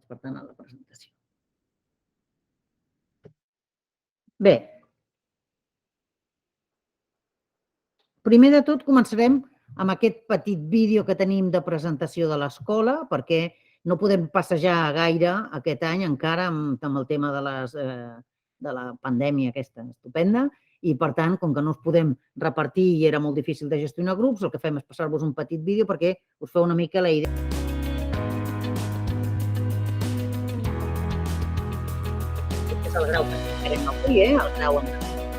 per tant, a la presentació. Bé, primer de tot començarem amb aquest petit vídeo que tenim de presentació de l'escola, perquè no podem passejar gaire aquest any encara amb el tema de la pandèmia aquesta estupenda, i per tant, com que no us podem repartir i era molt difícil de gestionar grups, el que fem és passar-vos un petit vídeo perquè us feu una mica la idea. Aquest és el grau que farem avui, el grau en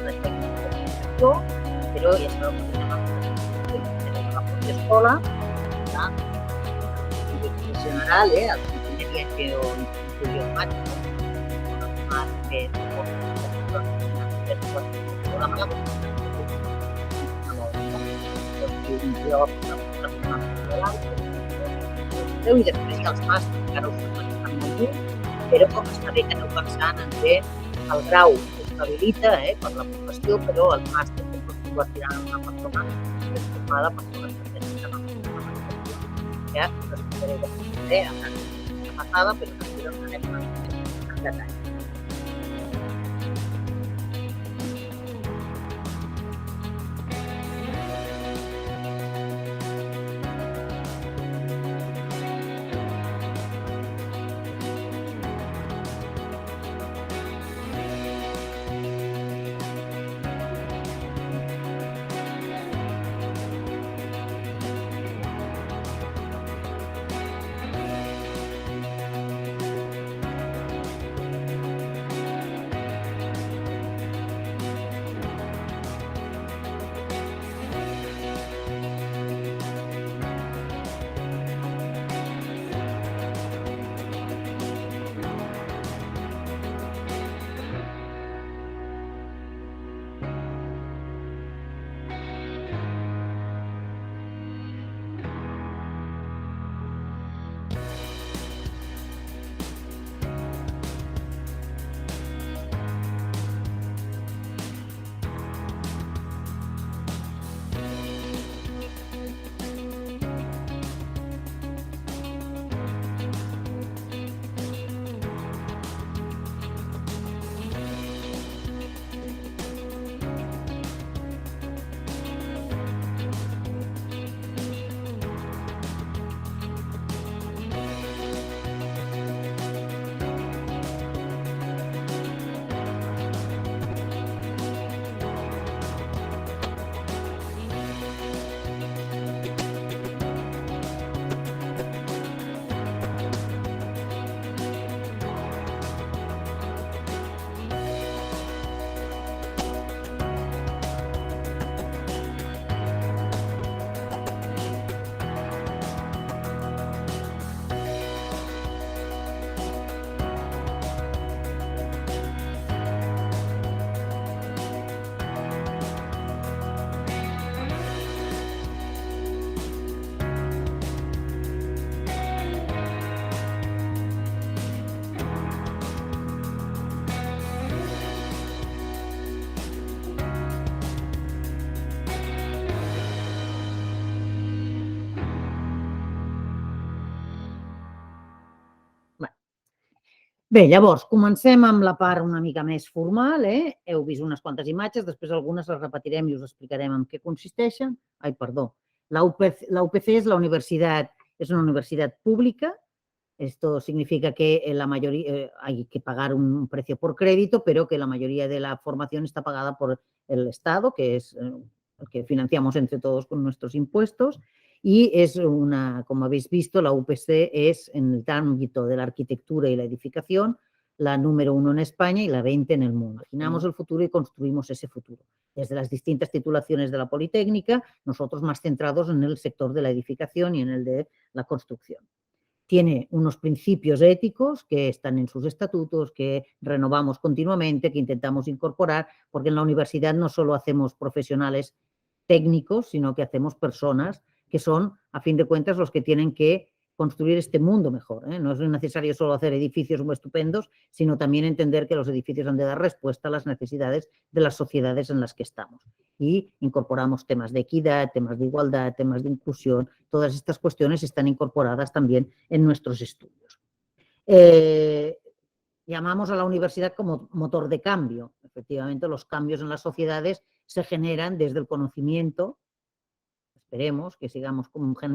la tècnica, però ja sabeu que tenim la pròpia escola, el general, el continent o inclusió màgica, i després hi ha els màsters, que ara us estan molt lluny, però com està bé que aneu pensant en fer el grau que us habilita per la professió, però el màster que us convertirà en una persona formada per totes les tècniques de la professió. Ja us explicaré de la passada, però després ens anem en detall. Bé, llavors, comencem amb la part una mica més formal. Heu vist unes quantes imatges, després algunes les repetirem i us explicarem en què consisteixen. Ai, perdó. La UPC és una universidad pública. Esto significa que la mayoría hay que pagar un precio por crédito, pero que la mayoría de la formación está pagada por el Estado, que es el que financiamos entre todos con nuestros impuestos. Y es como habéis visto, la UPC es en el ámbito de la arquitectura y la edificación la número 1 en España y la 20 en el mundo. Imaginamos el futuro y construimos ese futuro. Desde las distintas titulaciones de la Politécnica, nosotros más centrados en el sector de la edificación y en el de la construcción. Tiene unos principios éticos que están en sus estatutos, que renovamos continuamente, que intentamos incorporar, porque en la universidad no solo hacemos profesionales técnicos, sino que hacemos personas que son, a fin de cuentas, los que tienen que construir este mundo mejor. No es necesario solo hacer edificios muy estupendos, sino también entender que los edificios han de dar respuesta a las necesidades de las sociedades en las que estamos. Y incorporamos temas de equidad, temas de igualdad, temas de inclusión. Todas estas cuestiones están incorporadas también en nuestros estudios. Llamamos a la universidad como motor de cambio. Efectivamente, los cambios en las sociedades se generan desde el conocimiento. Esperemos que sigamos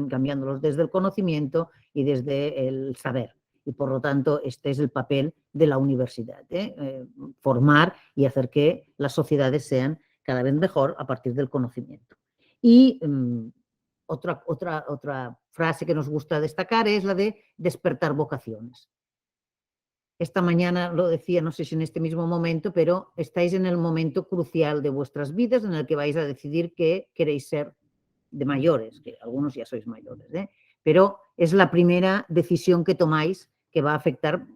cambiándolos desde el conocimiento y desde el saber. Y por lo tanto, este es el papel de la universidad, formar y hacer que las sociedades sean cada vez mejor a partir del conocimiento. Y otra frase que nos gusta destacar es la de despertar vocaciones. Esta mañana lo decía, no sé si en este mismo momento, pero estáis en el momento crucial de vuestras vidas en el que vais a decidir qué queréis ser de mayores, que algunos ya sois mayores, pero es la primera decisión que tomáis que va a afectar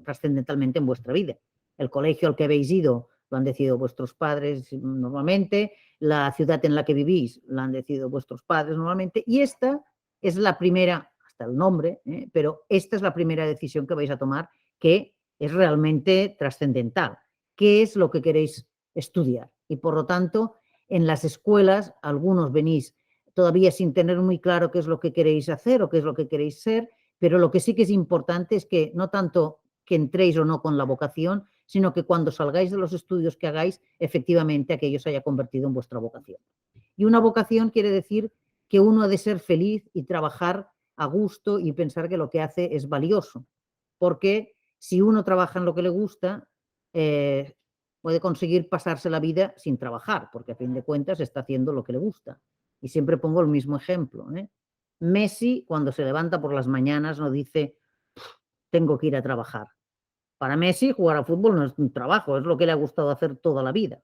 trascendentalmente en vuestra vida. El colegio al que habéis ido lo han decidido vuestros padres normalmente, la ciudad en la que vivís la han decidido vuestros padres normalmente, y esta es la primera, hasta el nombre, pero esta es la primera decisión que vais a tomar, que es realmente trascendental. ¿Qué es lo que queréis estudiar? Y por lo tanto, en las escuelas, algunos venís todavía sin tener muy claro qué es lo que queréis hacer o qué es lo que queréis ser, pero lo que sí que es importante es que no tanto que entréis o no con la vocación, sino que cuando salgáis de los estudios que hagáis, efectivamente aquello se haya convertido en vuestra vocación. Y una vocación quiere decir que uno ha de ser feliz y trabajar a gusto y pensar que lo que hace es valioso, porque si uno trabaja en lo que le gusta, puede conseguir pasarse la vida sin trabajar, porque a fin de cuentas está haciendo lo que le gusta. Y siempre pongo el mismo ejemplo. Messi, cuando se levanta por las mañanas, no dice, tengo que ir a trabajar. Para Messi, jugar a fútbol no es un trabajo, es lo que le ha gustado hacer toda la vida.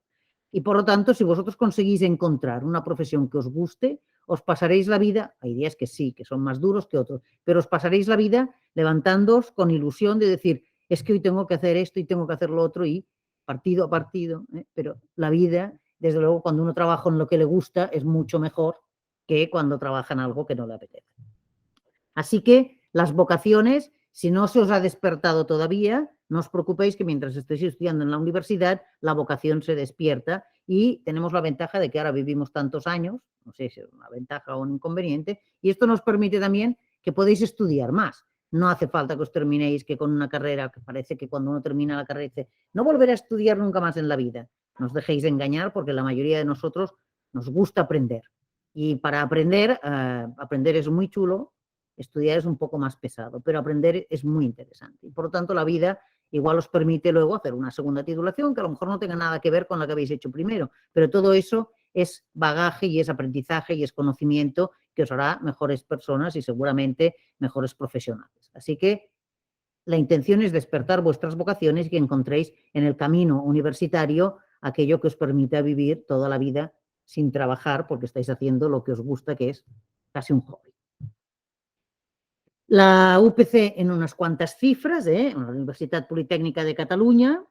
Y por lo tanto, si vosotros conseguís encontrar una profesión que os guste, os pasaréis la vida, hay días que sí, que son más duros que otros, pero os pasaréis la vida levantándoos con ilusión de decir, es que hoy tengo que hacer esto y tengo que hacer lo otro, y partido a partido, pero la vida, desde luego, cuando uno trabaja en lo que le gusta, es mucho mejor que cuando trabaja en algo que no le apetece. Así que las vocaciones, si no se os ha despertado todavía, no os preocupéis que mientras estéis estudiando en la universidad, la vocación se despierta y tenemos la ventaja de que ahora vivimos tantos años, no sé si es una ventaja o un inconveniente, y esto nos permite también que podéis estudiar más. No hace falta que os terminéis que con una carrera, que parece que cuando uno termina la carrera dice, no volveré a estudiar nunca más en la vida. No os dejéis de engañar porque la mayoría de nosotros nos gusta aprender. Y para aprender, aprender es muy chulo, estudiar es un poco más pesado, pero aprender es muy interesante. Y por lo tanto, la vida igual os permite luego hacer una segunda titulación que a lo mejor no tenga nada que ver con la que habéis hecho primero, pero todo eso es bagaje y es aprendizaje y es conocimiento que os hará mejores personas y seguramente mejores profesionales. Así que la intención es despertar vuestras vocaciones y que encontréis en el camino universitario aquello que os permita vivir toda la vida sin trabajar porque estáis haciendo lo que os gusta, que es casi un hobby. La UPC, en unas cuantas cifras, la Universitat Politécnica de Cataluña,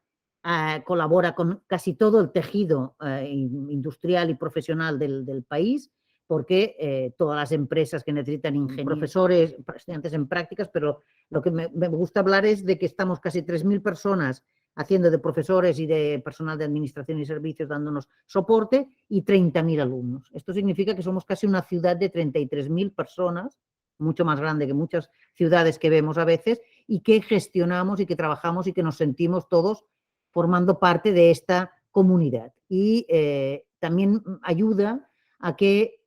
colabora con casi todo el tejido industrial y profesional del país, porque todas las empresas que necesitan ingenieros, profesores, estudiantes en prácticas, pero lo que me gusta hablar es de que estamos casi 3.000 personas haciendo de profesores y de personal de administración y servicios dándonos soporte y 30.000 alumnos. Esto significa que somos casi una ciudad de 33.000 personas, mucho más grande que muchas ciudades que vemos a veces, y que gestionamos y que trabajamos y que nos sentimos todos formando parte de esta comunidad. Y también ayuda a que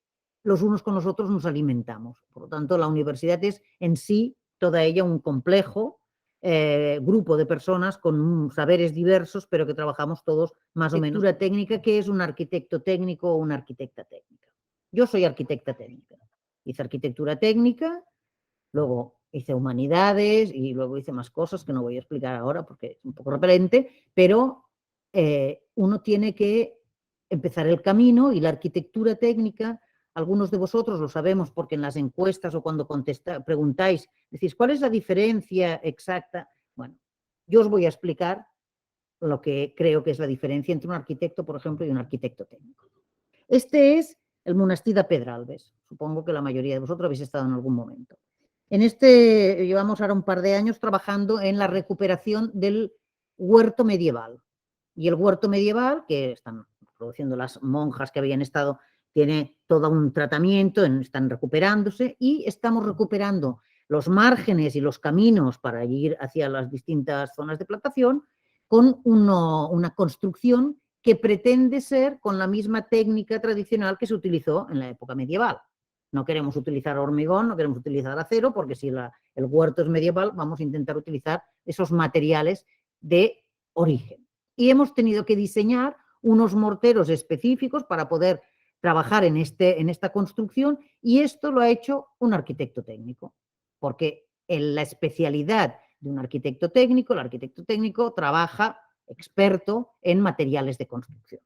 los unos con los otros nos alimentamos. Por lo tanto, la universidad es en sí, toda ella, un complejo grupo de personas con saberes diversos, pero que trabajamos todos más o menos. Arquitectura técnica, ¿qué es un arquitecto técnico o una arquitecta técnica? Yo soy arquitecta técnica. Hice arquitectura técnica, luego hice humanidades y luego hice más cosas que no voy a explicar ahora porque es un poco repelente, pero uno tiene que empezar el camino y la arquitectura técnica, algunos de vosotros lo sabemos porque en las encuestas o cuando preguntáis, decís, ¿cuál es la diferencia exacta? Bueno, yo os voy a explicar lo que creo que es la diferencia entre un arquitecto, por ejemplo, y un arquitecto técnico. Este es el monestir de Pedralbes. Supongo que la mayoría de vosotros habéis estado en algún momento. En este llevamos ahora un par de años trabajando en la recuperación del huerto medieval. Y el huerto medieval, que están produciendo las monjas que habían estado, tiene todo un tratamiento, están recuperándose y estamos recuperando los márgenes y los caminos para ir hacia las distintas zonas de plantación con una construcción que pretende ser con la misma técnica tradicional que se utilizó en la época medieval. No queremos utilizar hormigón, no queremos utilizar acero, porque si el huerto es medieval, vamos a intentar utilizar esos materiales de origen. Y hemos tenido que diseñar unos morteros específicos para poder trabajar en esta construcción, y esto lo ha hecho un arquitecto técnico, porque en la especialidad de un arquitecto técnico, el arquitecto técnico trabaja experto en materiales de construcción.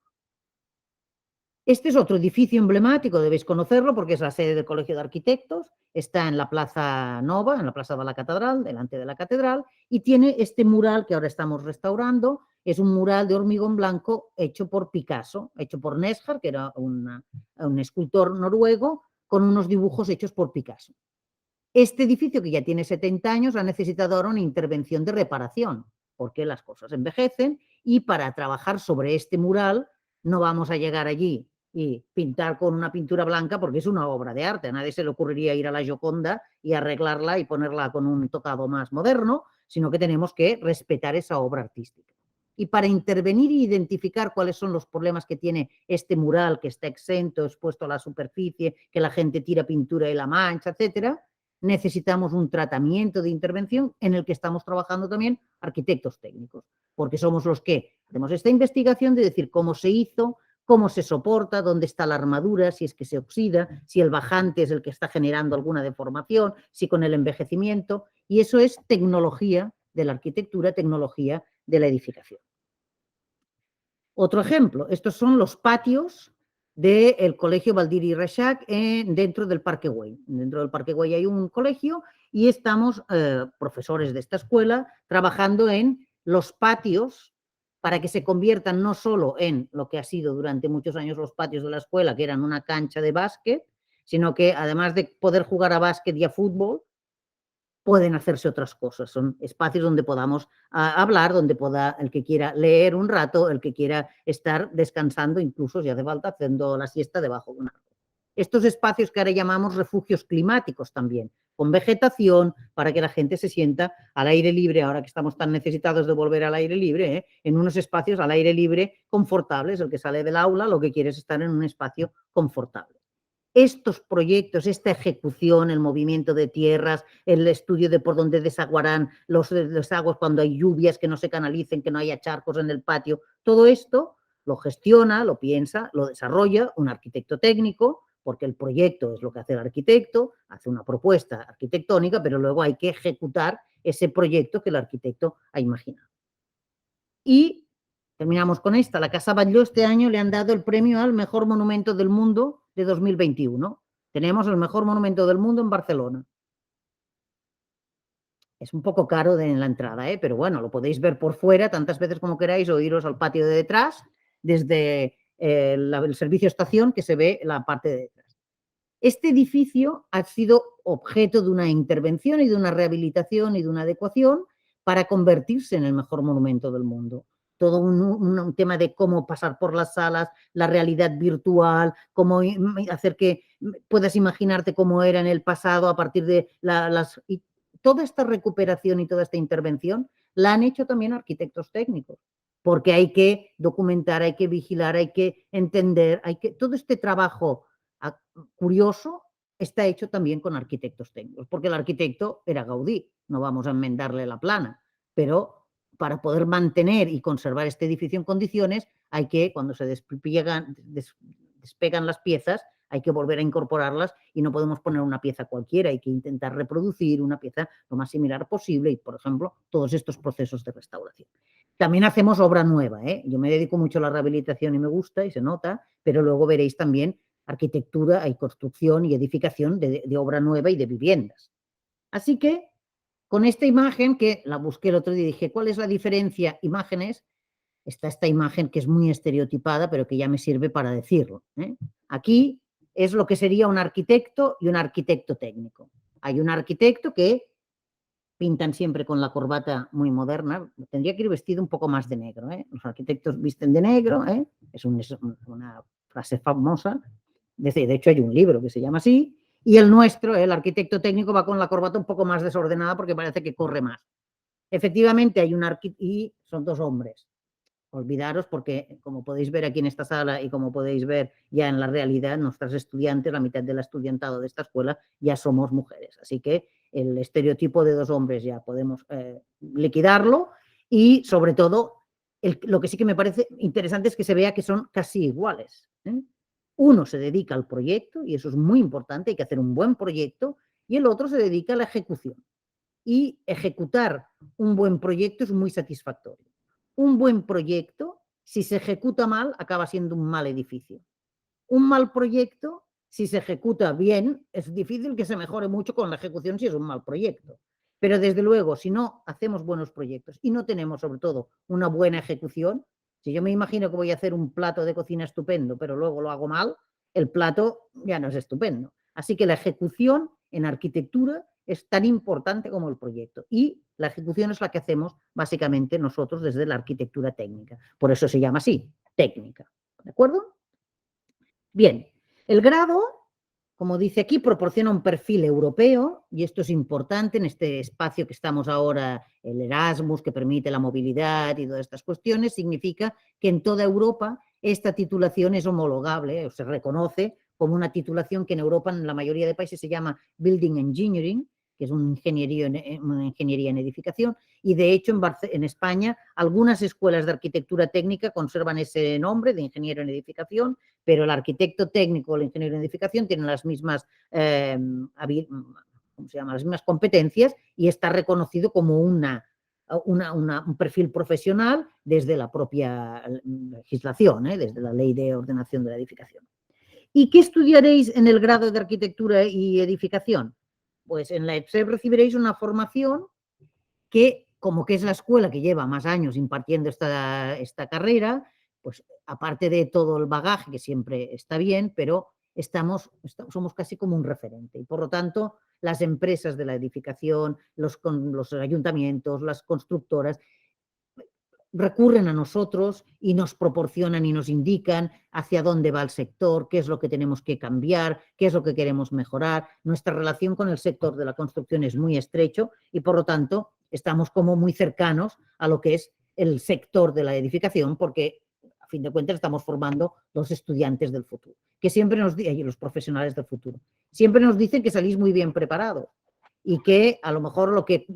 Este es otro edificio emblemático, debéis conocerlo porque es la sede del Colegio de Arquitectos, está en la Plaza Nova, en la Plaza de la Catedral, delante de la Catedral, y tiene este mural que ahora estamos restaurando. Es un mural de hormigón blanco hecho por Picasso, hecho por Nesjar, que era un escultor noruego, con unos dibujos hechos por Picasso. Este edificio, que ya tiene 70 años, ha necesitado ahora una intervención de reparación, porque las cosas envejecen, y para trabajar sobre este mural no vamos a llegar allí y pintar con una pintura blanca, porque es una obra de arte. A nadie se le ocurriría ir a la Gioconda y arreglarla y ponerla con un tocado más moderno, sino que tenemos que respetar esa obra artística. Y para intervenir e identificar cuáles son los problemas que tiene este mural, que está exento, expuesto a la superficie, que la gente tira pintura y la mancha, etcétera, necesitamos un tratamiento de intervención en el que estamos trabajando también arquitectos técnicos, porque somos los que hacemos esta investigación de decir cómo se hizo, cómo se soporta, dónde está la armadura, si es que se oxida, si el bajante es el que está generando alguna deformación, si con el envejecimiento, y eso es tecnología de la arquitectura, tecnología de la edificación. Otro ejemplo, estos son los patios del Colegio Baldiri y Reixac dentro del Parque Güell. Dentro del Parque Güell hay un colegio y estamos, profesores de esta escuela, trabajando en los patios para que se conviertan no solo en lo que ha sido durante muchos años los patios de la escuela, que eran una cancha de básquet, sino que además de poder jugar a básquet y a fútbol, pueden hacerse otras cosas. Son espacios donde podamos hablar, donde pueda el que quiera leer un rato, el que quiera estar descansando, incluso si hace falta haciendo la siesta debajo de un árbol. Estos espacios que ahora llamamos refugios climáticos también, con vegetación, para que la gente se sienta al aire libre, ahora que estamos tan necesitados de volver al aire libre, en unos espacios al aire libre confortables. El que sale del aula lo que quiere es estar en un espacio confortable. Estos proyectos, esta ejecución, el movimiento de tierras, el estudio de por dónde desaguarán los aguas cuando hay lluvias, que no se canalicen, que no haya charcos en el patio, todo esto lo gestiona, lo piensa, lo desarrolla un arquitecto técnico, porque el proyecto es lo que hace el arquitecto, hace una propuesta arquitectónica, pero luego hay que ejecutar ese proyecto que el arquitecto ha imaginado. Y terminamos con esta. La Casa Batlló este año le han dado el premio al mejor monumento del mundo de 2021. Tenemos el mejor monumento del mundo en Barcelona. Es un poco caro en la entrada, pero bueno, lo podéis ver por fuera tantas veces como queráis o iros al patio de detrás desde el servicio estación, que se ve la parte de detrás. Este edificio ha sido objeto de una intervención y de una rehabilitación y de una adecuación para convertirse en el mejor monumento del mundo. Todo un tema de cómo pasar por las salas, la realidad virtual, cómo hacer que puedas imaginarte cómo era en el pasado a partir de y toda esta recuperación y toda esta intervención la han hecho también arquitectos técnicos, porque hay que documentar, hay que vigilar, hay que entender, todo este trabajo curioso está hecho también con arquitectos técnicos, porque el arquitecto era Gaudí, no vamos a enmendarle la plana, pero para poder mantener y conservar este edificio en condiciones hay que, cuando se despegan las piezas, hay que volver a incorporarlas y no podemos poner una pieza cualquiera, hay que intentar reproducir una pieza lo más similar posible y, por ejemplo, todos estos procesos de restauración. También hacemos obra nueva, yo me dedico mucho a la rehabilitación y me gusta y se nota, pero luego veréis también arquitectura y construcción y edificación de obra nueva y de viviendas. Así que, con esta imagen, que la busqué el otro día y dije, ¿cuál es la diferencia? Imágenes, está esta imagen que es muy estereotipada, pero que ya me sirve para decirlo. Aquí es lo que sería un arquitecto y un arquitecto técnico. Hay un arquitecto que pintan siempre con la corbata muy moderna, tendría que ir vestido un poco más de negro. Los arquitectos visten de negro, es una frase famosa. De hecho, hay un libro que se llama así, Y el nuestro, el arquitecto técnico, va con la corbata un poco más desordenada porque parece que corre más. Efectivamente, hay un arquitecto y son dos hombres. Olvidaros porque, como podéis ver aquí en esta sala y como podéis ver ya en la realidad, nuestras estudiantes, la mitad del estudiantado de esta escuela, ya somos mujeres. Así que el estereotipo de dos hombres ya podemos liquidarlo y, sobre todo, lo que sí que me parece interesante es que se vea que son casi iguales. Uno se dedica al proyecto y eso es muy importante, hay que hacer un buen proyecto, y el otro se dedica a la ejecución. Y ejecutar un buen proyecto es muy satisfactorio. Un buen proyecto, si se ejecuta mal, acaba siendo un mal edificio. Un mal proyecto, si se ejecuta bien, es difícil que se mejore mucho con la ejecución si es un mal proyecto. Pero desde luego, si no hacemos buenos proyectos y no tenemos sobre todo una buena ejecución, si yo me imagino que voy a hacer un plato de cocina estupendo, pero luego lo hago mal, el plato ya no es estupendo. Así que la ejecución en arquitectura es tan importante como el proyecto. Y la ejecución es la que hacemos básicamente nosotros desde la arquitectura técnica. Por eso se llama así, técnica. ¿De acuerdo? Bien, el grado, como dice aquí, proporciona un perfil europeo y esto es importante en este espacio que estamos ahora, el Erasmus, que permite la movilidad y todas estas cuestiones, significa que en toda Europa esta titulación es homologable o se reconoce como una titulación que en Europa en la mayoría de países se llama Building Engineering, que es una ingeniería en edificación, y de hecho en España algunas escuelas de arquitectura técnica conservan ese nombre de ingeniero en edificación, pero el arquitecto técnico o el ingeniero en edificación tienen las mismas, ¿cómo se llama? Las mismas competencias y está reconocido como un perfil profesional desde la propia legislación, desde la Ley de Ordenación de la Edificación. ¿Y qué estudiaréis en el grado de arquitectura y edificación? Pues en la EPSEP recibiréis una formación que, como que es la escuela que lleva más años impartiendo esta carrera, pues aparte de todo el bagaje, que siempre está bien, pero somos casi como un referente. Y por lo tanto, las empresas de la edificación, los ayuntamientos, las constructoras, recurren a nosotros y nos proporcionan y nos indican hacia dónde va el sector, qué es lo que tenemos que cambiar, qué es lo que queremos mejorar. Nuestra relación con el sector de la construcción es muy estrecho y, por lo tanto, estamos como muy cercanos a lo que es el sector de la edificación porque, a fin de cuentas, estamos formando los estudiantes del futuro, que siempre nos dicen, los profesionales del futuro, siempre nos dicen que salís muy bien preparados y que a lo mejor lo que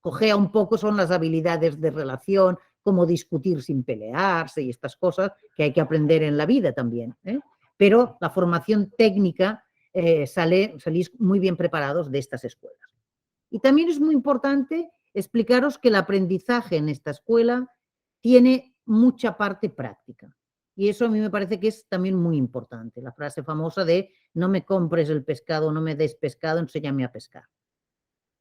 cojea un poco son las habilidades de relación, cómo discutir sin pelearse y estas cosas que hay que aprender en la vida también. Pero la formación técnica salís muy bien preparados de estas escuelas. Y también es muy importante explicaros que el aprendizaje en esta escuela tiene mucha parte práctica. Y eso a mí me parece que es también muy importante. La frase famosa de no me compres el pescado, no me des pescado, enséñame a pescar.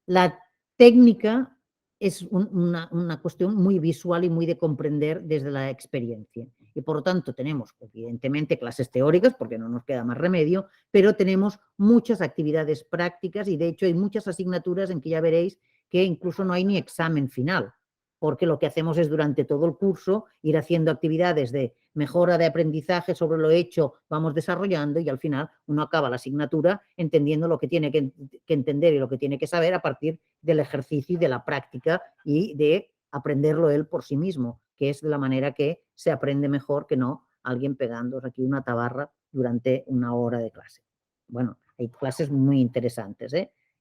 La técnica es una cuestión muy visual y muy de comprender desde la experiencia. Y por lo tanto tenemos, evidentemente, clases teóricas, porque no nos queda más remedio, pero tenemos muchas actividades prácticas y de hecho hay muchas asignaturas en que ya veréis que incluso no hay ni examen final, porque lo que hacemos es durante todo el curso ir haciendo actividades de mejora de aprendizaje sobre lo hecho, vamos desarrollando y al final uno acaba la asignatura entendiendo lo que tiene que entender y lo que tiene que saber a partir del ejercicio y de la práctica y de aprenderlo él por sí mismo, que es de la manera que se aprende mejor que no alguien pegándoos aquí una tabarra durante una hora de clase. Bueno, hay clases muy interesantes,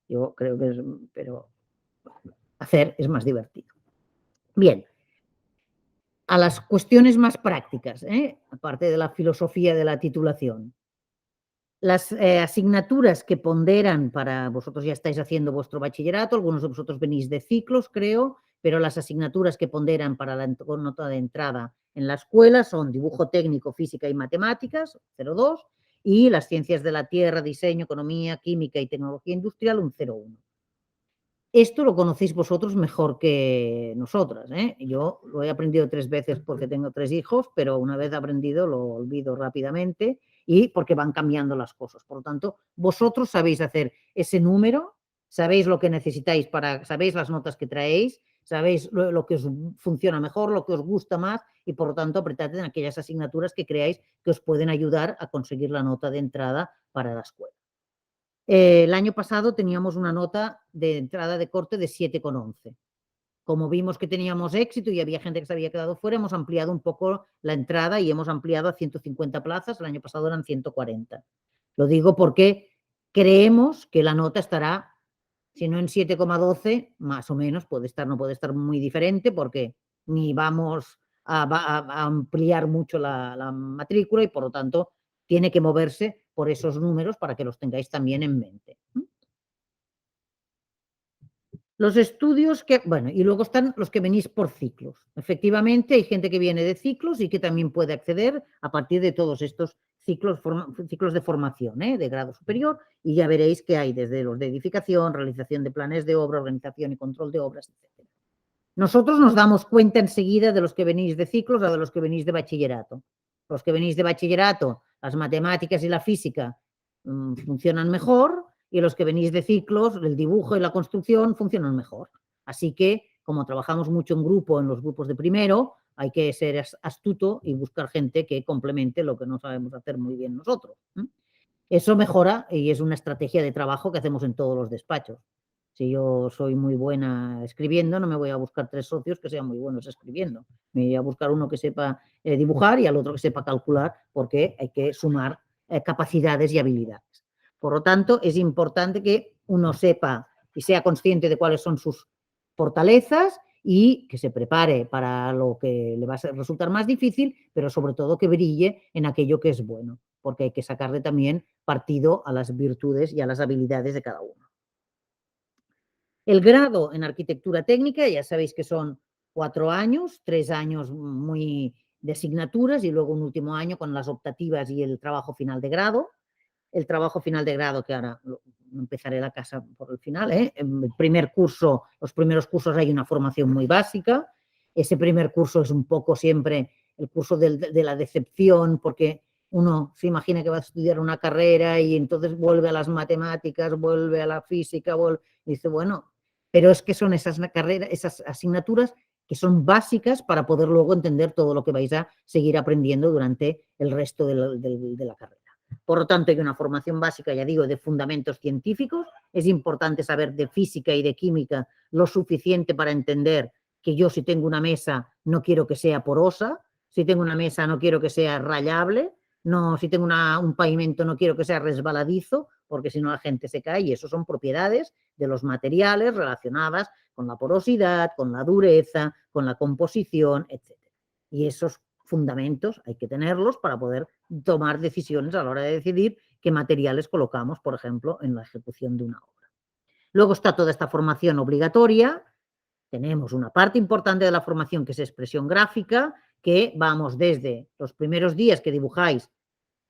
yo creo que es, pero hacer es más divertido. Bien, a las cuestiones más prácticas, aparte de la filosofía de la titulación. Las asignaturas que ponderan para vosotros ya estáis haciendo vuestro bachillerato, algunos de vosotros venís de ciclos, creo, pero las asignaturas que ponderan para la nota de entrada en la escuela son dibujo técnico, física y matemáticas, 0,2, y las ciencias de la tierra, diseño, economía, química y tecnología industrial, un 0,1. Esto lo conocéis vosotros mejor que nosotras. Yo lo he aprendido 3 veces porque tengo 3 hijos, pero una vez aprendido lo olvido rápidamente y porque van cambiando las cosas. Por lo tanto, vosotros sabéis hacer ese número, sabéis lo que necesitáis sabéis las notas que traéis, sabéis lo que os funciona mejor, lo que os gusta más y por lo tanto apretad en aquellas asignaturas que creáis que os pueden ayudar a conseguir la nota de entrada para la escuela. El año pasado teníamos una nota de entrada de corte de 7,11. Como vimos que teníamos éxito y había gente que se había quedado fuera, hemos ampliado un poco la entrada y hemos ampliado a 150 plazas. El año pasado eran 140. Lo digo porque creemos que la nota estará, si no en 7,12, más o menos, no puede estar muy diferente porque ni vamos a ampliar mucho la matrícula y por lo tanto tiene que moverse por esos números para que los tengáis también en mente. Los estudios que, bueno, y luego están los que venís por ciclos. Efectivamente, hay gente que viene de ciclos y que también puede acceder a partir de todos estos ciclos de formación, de grado superior, y ya veréis que hay desde los de edificación, realización de planes de obra, organización y control de obras, etc. Nosotros nos damos cuenta enseguida de los que venís de ciclos o de los que venís de bachillerato. Los que venís de bachillerato, las matemáticas y la física funcionan mejor, y los que venís de ciclos, el dibujo y la construcción funcionan mejor. Así que, como trabajamos mucho en grupo, en los grupos de primero, hay que ser astuto y buscar gente que complemente lo que no sabemos hacer muy bien nosotros. Eso mejora y es una estrategia de trabajo que hacemos en todos los despachos. Si yo soy muy buena escribiendo, no me voy a buscar 3 socios que sean muy buenos escribiendo. Me voy a buscar uno que sepa dibujar y al otro que sepa calcular, porque hay que sumar capacidades y habilidades. Por lo tanto, es importante que uno sepa y sea consciente de cuáles son sus fortalezas y que se prepare para lo que le va a resultar más difícil, pero sobre todo que brille en aquello que es bueno, porque hay que sacarle también partido a las virtudes y a las habilidades de cada uno. El grado en arquitectura técnica, ya sabéis que son 4 años, 3 años muy de asignaturas y luego un último año con las optativas y el trabajo final de grado. El trabajo final de grado, que ahora empezaré la casa por el final, en el primer curso, los primeros cursos hay una formación muy básica. Ese primer curso es un poco siempre el curso de la decepción, porque uno se imagina que va a estudiar una carrera y entonces vuelve a las matemáticas, vuelve a la física, y dice, bueno, pero es que son esas carreras, esas asignaturas que son básicas para poder luego entender todo lo que vais a seguir aprendiendo durante el resto de la carrera. Por lo tanto, hay una formación básica, ya digo, de fundamentos científicos. Es importante saber de física y de química lo suficiente para entender que yo, si tengo una mesa, no quiero que sea porosa. Si tengo una mesa, no quiero que sea rayable. No, si tengo un pavimento, no quiero que sea resbaladizo, porque si no la gente se cae, y eso son propiedades de los materiales relacionadas con la porosidad, con la dureza, con la composición, etc. Y esos fundamentos hay que tenerlos para poder tomar decisiones a la hora de decidir qué materiales colocamos, por ejemplo, en la ejecución de una obra. Luego está toda esta formación obligatoria. Tenemos una parte importante de la formación que es expresión gráfica, que vamos desde los primeros días que dibujáis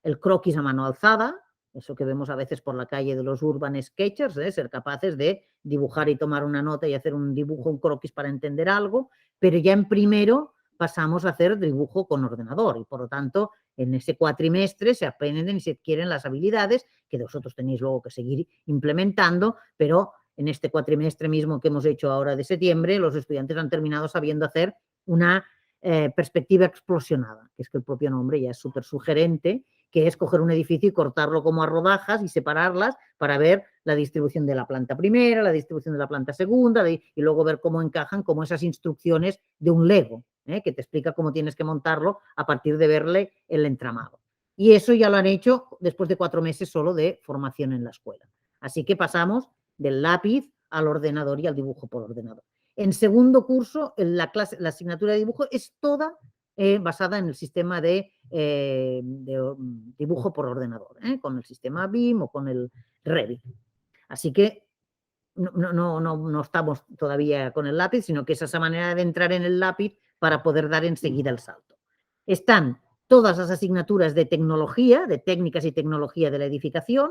el croquis a mano alzada, eso que vemos a veces por la calle de los urban sketchers, ser capaces de dibujar y tomar una nota y hacer un dibujo, un croquis para entender algo, pero ya en primero pasamos a hacer dibujo con ordenador y por lo tanto en ese cuatrimestre se aprenden y se adquieren las habilidades que vosotros tenéis luego que seguir implementando, pero en este cuatrimestre mismo que hemos hecho ahora de septiembre, los estudiantes han terminado sabiendo hacer una perspectiva explosionada, que es que el propio nombre ya es súper sugerente, que es coger un edificio y cortarlo como a rodajas y separarlas para ver la distribución de la planta primera, la distribución de la planta segunda, y luego ver cómo encajan como esas instrucciones de un Lego, que te explica cómo tienes que montarlo a partir de verle el entramado. Y eso ya lo han hecho después de 4 meses solo de formación en la escuela. Así que pasamos del lápiz al ordenador y al dibujo por ordenador. En segundo curso, la asignatura de dibujo es toda basada en el sistema de dibujo por ordenador, con el sistema BIM o con el Revit. Así que no estamos todavía con el lápiz, sino que es esa manera de entrar en el lápiz para poder dar enseguida el salto. Están todas las asignaturas de tecnología, de técnicas y tecnología de la edificación,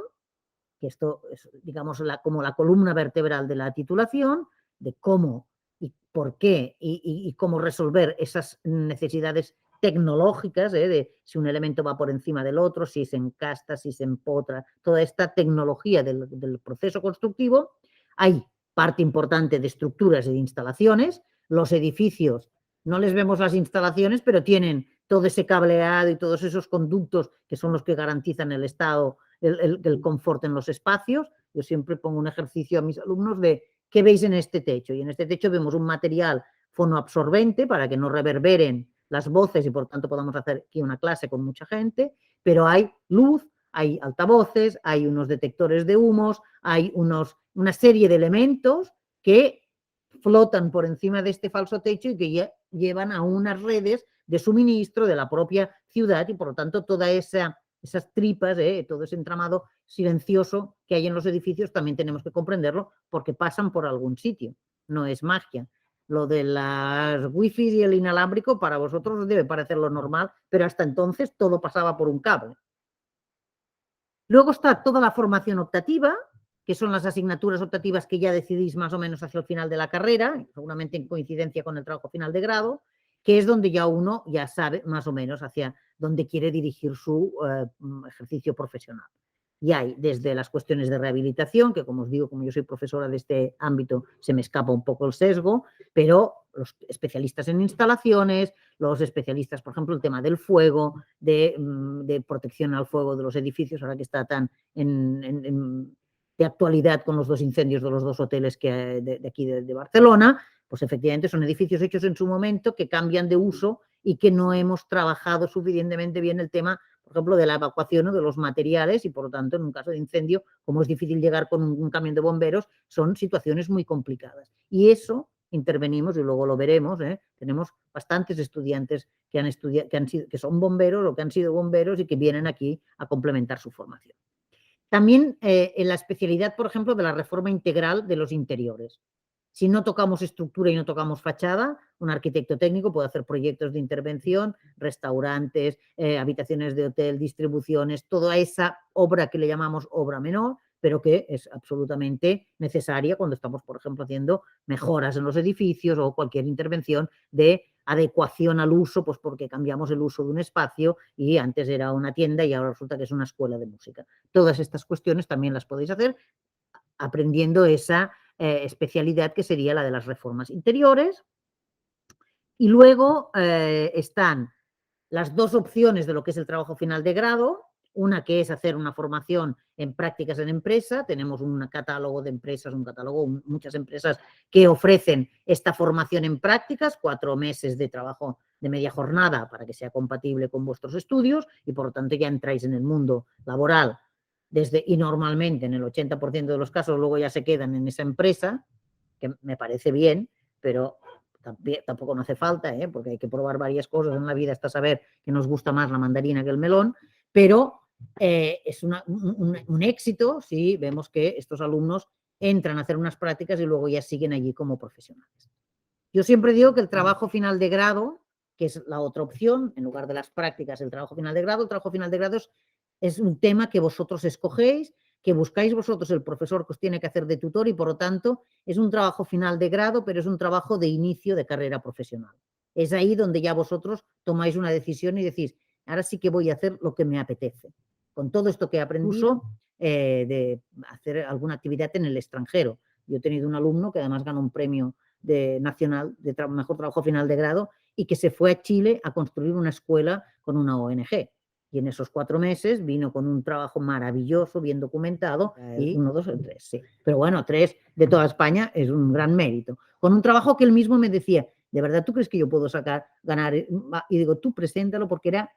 que esto es, digamos, como la columna vertebral de la titulación, de cómo y por qué y cómo resolver esas necesidades tecnológicas, de si un elemento va por encima del otro, si se encasta, si se empotra, toda esta tecnología del proceso constructivo. Hay parte importante de estructuras y de instalaciones. Los edificios, no les vemos las instalaciones, pero tienen todo ese cableado y todos esos conductos que son los que garantizan el estado el confort en los espacios. Yo siempre pongo un ejercicio a mis alumnos de ¿qué veis en este techo? Y en este techo vemos un material fonoabsorbente para que no reverberen las voces y por tanto podamos hacer aquí una clase con mucha gente, pero hay luz, hay altavoces, hay unos detectores de humos, hay una serie de elementos que flotan por encima de este falso techo y que llevan a unas redes de suministro de la propia ciudad y por lo tanto toda esas tripas, todo ese entramado silencioso que hay en los edificios también tenemos que comprenderlo porque pasan por algún sitio, no es magia. Lo de las wifi y el inalámbrico para vosotros debe parecer lo normal, pero hasta entonces todo pasaba por un cable. Luego está toda la formación optativa, que son las asignaturas optativas que ya decidís más o menos hacia el final de la carrera, seguramente en coincidencia con el trabajo final de grado, que es donde ya uno ya sabe más o menos hacia dónde quiere dirigir su ejercicio profesional. Y hay desde las cuestiones de rehabilitación, que como os digo, como yo soy profesora de este ámbito, se me escapa un poco el sesgo, pero los especialistas en instalaciones, los especialistas, por ejemplo, el tema del fuego, de protección al fuego de los edificios, ahora que está tan de actualidad con los 2 incendios de los 2 hoteles de aquí de Barcelona, pues efectivamente son edificios hechos en su momento que cambian de uso y que no hemos trabajado suficientemente bien el tema, por ejemplo, de la evacuación o de los materiales y, por lo tanto, en un caso de incendio, como es difícil llegar con un camión de bomberos, son situaciones muy complicadas. Y eso intervenimos y luego lo veremos. Tenemos bastantes estudiantes que son bomberos o que han sido bomberos y que vienen aquí a complementar su formación. También en la especialidad, por ejemplo, de la reforma integral de los interiores. Si no tocamos estructura y no tocamos fachada, un arquitecto técnico puede hacer proyectos de intervención, restaurantes, habitaciones de hotel, distribuciones, toda esa obra que le llamamos obra menor, pero que es absolutamente necesaria cuando estamos, por ejemplo, haciendo mejoras en los edificios o cualquier intervención de adecuación al uso, pues porque cambiamos el uso de un espacio y antes era una tienda y ahora resulta que es una escuela de música. Todas estas cuestiones también las podéis hacer aprendiendo esa especialidad que sería la de las reformas interiores. Y luego están las 2 opciones de lo que es el trabajo final de grado, una que es hacer una formación en prácticas en empresa, tenemos un catálogo de empresas, muchas empresas que ofrecen esta formación en prácticas, 4 meses de trabajo de media jornada para que sea compatible con vuestros estudios y por lo tanto ya entráis en el mundo laboral y normalmente en el 80% de los casos luego ya se quedan en esa empresa, que me parece bien, pero tampoco no hace falta, porque hay que probar varias cosas en la vida hasta saber que nos gusta más la mandarina que el melón, pero es un éxito si vemos que estos alumnos entran a hacer unas prácticas y luego ya siguen allí como profesionales. Yo siempre digo que el trabajo final de grado, que es la otra opción, en lugar de las prácticas, el trabajo final de grado es un tema que vosotros escogéis, que buscáis vosotros el profesor que os tiene que hacer de tutor y por lo tanto es un trabajo final de grado, pero es un trabajo de inicio de carrera profesional. Es ahí donde ya vosotros tomáis una decisión y decís, ahora sí que voy a hacer lo que me apetece. Con todo esto que he aprendido de hacer alguna actividad en el extranjero. Yo he tenido un alumno que además ganó un premio nacional de mejor trabajo final de grado y que se fue a Chile a construir una escuela con una ONG. Y en esos 4 meses vino con un trabajo maravilloso, bien documentado, y 1, 2 o 3, sí. Pero bueno, 3 de toda España es un gran mérito. Con un trabajo que él mismo me decía, ¿de verdad tú crees que yo puedo ganar? Y digo, tú preséntalo porque era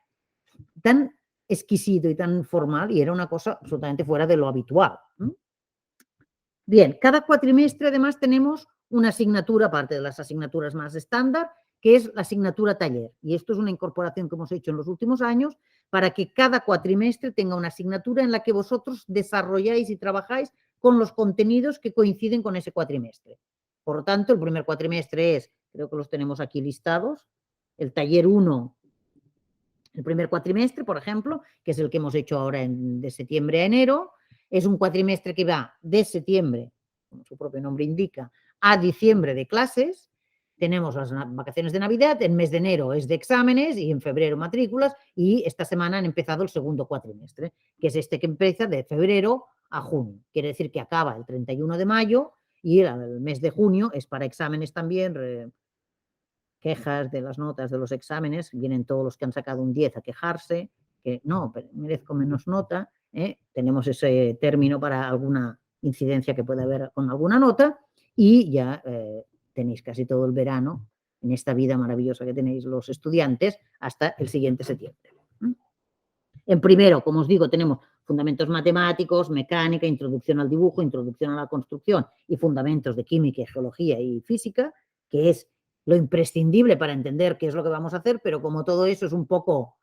tan exquisito y tan formal y era una cosa absolutamente fuera de lo habitual. Bien, cada cuatrimestre además tenemos una asignatura, aparte de las asignaturas más estándar, que es la asignatura taller. Y esto es una incorporación que hemos hecho en los últimos años para que cada cuatrimestre tenga una asignatura en la que vosotros desarrolláis y trabajáis con los contenidos que coinciden con ese cuatrimestre. Por lo tanto, el primer cuatrimestre es, creo que los tenemos aquí listados, el taller 1, el primer cuatrimestre, por ejemplo, que es el que hemos hecho ahora de septiembre a enero, es un cuatrimestre que va de septiembre, como su propio nombre indica, a diciembre de clases. Tenemos las vacaciones de Navidad, el mes de enero es de exámenes y en febrero matrículas y esta semana han empezado el segundo cuatrimestre, que es este que empieza de febrero a junio. Quiere decir que acaba el 31 de mayo y el mes de junio es para exámenes también, quejas de las notas de los exámenes, vienen todos los que han sacado un 10 a quejarse, que no, merezco menos nota, Tenemos ese término para alguna incidencia que pueda haber con alguna nota y ya tenéis casi todo el verano en esta vida maravillosa que tenéis los estudiantes hasta el siguiente septiembre. En primero, como os digo, tenemos fundamentos matemáticos, mecánica, introducción al dibujo, introducción a la construcción y fundamentos de química, geología y física, que es lo imprescindible para entender qué es lo que vamos a hacer, pero como todo eso es un poco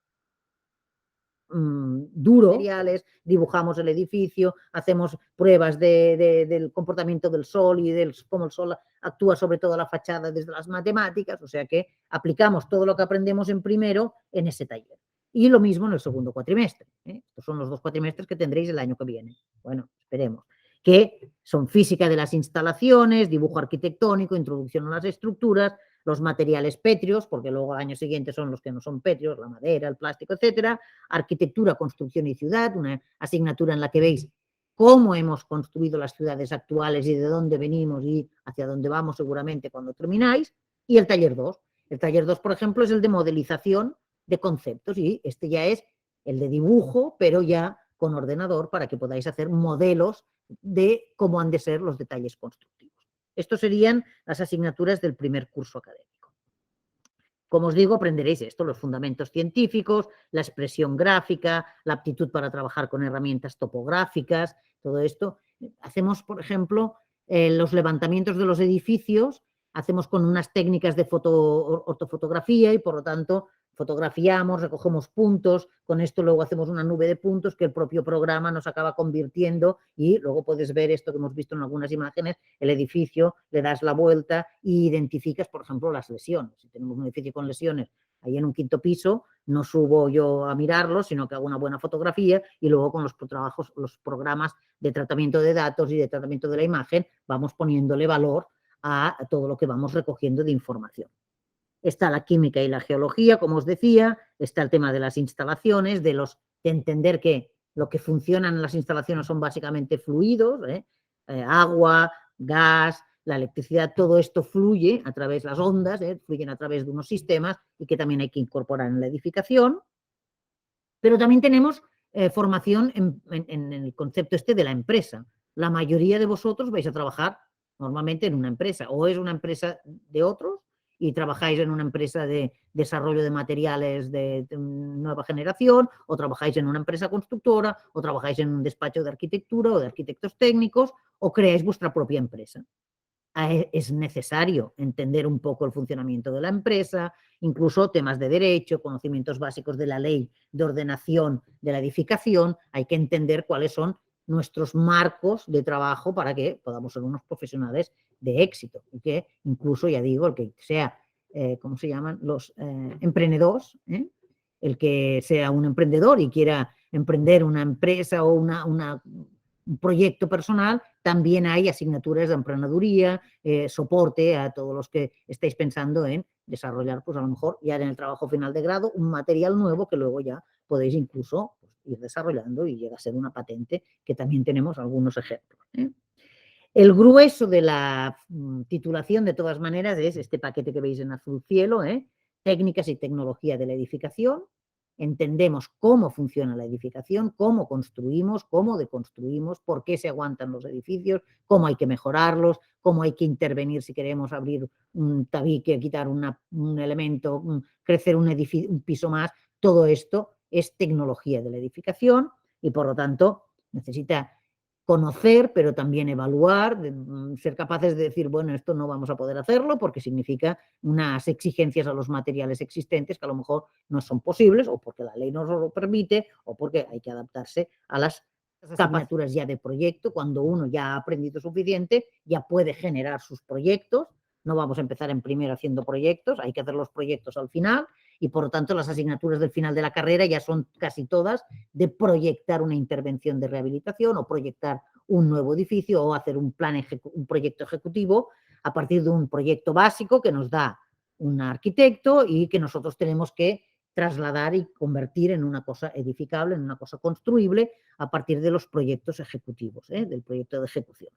duro, materiales, dibujamos el edificio, hacemos pruebas del comportamiento del sol y de cómo el sol actúa sobre toda la fachada desde las matemáticas, o sea que aplicamos todo lo que aprendemos en primero en ese taller. Y lo mismo en el segundo cuatrimestre. Estos son los 2 cuatrimestres que tendréis el año que viene. Bueno, esperemos. Que son física de las instalaciones, dibujo arquitectónico, introducción a las estructuras, los materiales pétreos, porque luego al año siguiente son los que no son pétreos, la madera, el plástico, etcétera, arquitectura, construcción y ciudad, una asignatura en la que veis cómo hemos construido las ciudades actuales y de dónde venimos y hacia dónde vamos seguramente cuando termináis, y el taller 2. El taller 2, por ejemplo, es el de modelización de conceptos y este ya es el de dibujo, pero ya con ordenador para que podáis hacer modelos de cómo han de ser los detalles constructivos. Estos serían las asignaturas del primer curso académico. Como os digo, aprenderéis esto, los fundamentos científicos, la expresión gráfica, la aptitud para trabajar con herramientas topográficas, todo esto. Hacemos, por ejemplo, los levantamientos de los edificios, hacemos con unas técnicas de ortofotografía y, por lo tanto, fotografiamos, recogemos puntos, con esto luego hacemos una nube de puntos que el propio programa nos acaba convirtiendo y luego puedes ver esto que hemos visto en algunas imágenes, el edificio, le das la vuelta e identificas, por ejemplo, las lesiones. Si tenemos un edificio con lesiones ahí en un 5.º piso, no subo yo a mirarlo, sino que hago una buena fotografía y luego con los programas de tratamiento de datos y de tratamiento de la imagen vamos poniéndole valor a todo lo que vamos recogiendo de información. Está la química y la geología, como os decía, está el tema de las instalaciones, de entender que lo que funciona en las instalaciones son básicamente fluidos, agua, gas, la electricidad, todo esto fluye a través de las ondas, fluyen a través de unos sistemas y que también hay que incorporar en la edificación. Pero también tenemos formación en el concepto este de la empresa. La mayoría de vosotros vais a trabajar normalmente en una empresa, o es una empresa de otros y trabajáis en una empresa de desarrollo de materiales de nueva generación, o trabajáis en una empresa constructora, o trabajáis en un despacho de arquitectura o de arquitectos técnicos, o creáis vuestra propia empresa. Es necesario entender un poco el funcionamiento de la empresa, incluso temas de derecho, conocimientos básicos de la ley de ordenación de la edificación. Hay que entender cuáles son nuestros marcos de trabajo para que podamos ser unos profesionales de éxito. Y que incluso, ya digo, el que sea, ¿cómo se llaman? Los emprendedores, el que sea un emprendedor y quiera emprender una empresa o un proyecto personal, también hay asignaturas de emprendeduría, soporte a todos los que estáis pensando en desarrollar, pues a lo mejor ya en el trabajo final de grado, un material nuevo que luego ya podéis incluso ir desarrollando y llega a ser una patente, que también tenemos algunos ejemplos. El grueso de la titulación, de todas maneras, es este paquete que veis en azul cielo, técnicas y tecnología de la edificación. Entendemos cómo funciona la edificación, cómo construimos, cómo deconstruimos, por qué se aguantan los edificios, cómo hay que mejorarlos, cómo hay que intervenir si queremos abrir un tabique, quitar un elemento, crecer un piso más. Todo esto es tecnología de la edificación y, por lo tanto, necesita conocer, pero también evaluar, ser capaces de decir, bueno, esto no vamos a poder hacerlo porque significa unas exigencias a los materiales existentes que a lo mejor no son posibles, o porque la ley no lo permite, o porque hay que adaptarse a las asignaturas ya de proyecto. Cuando uno ya ha aprendido suficiente, ya puede generar sus proyectos. No vamos a empezar en primero haciendo proyectos, hay que hacer los proyectos al final y, por lo tanto, las asignaturas del final de la carrera ya son casi todas de proyectar una intervención de rehabilitación o proyectar un nuevo edificio o hacer un proyecto ejecutivo a partir de un proyecto básico que nos da un arquitecto y que nosotros tenemos que trasladar y convertir en una cosa edificable, en una cosa construible a partir de los proyectos ejecutivos, del proyecto de ejecución.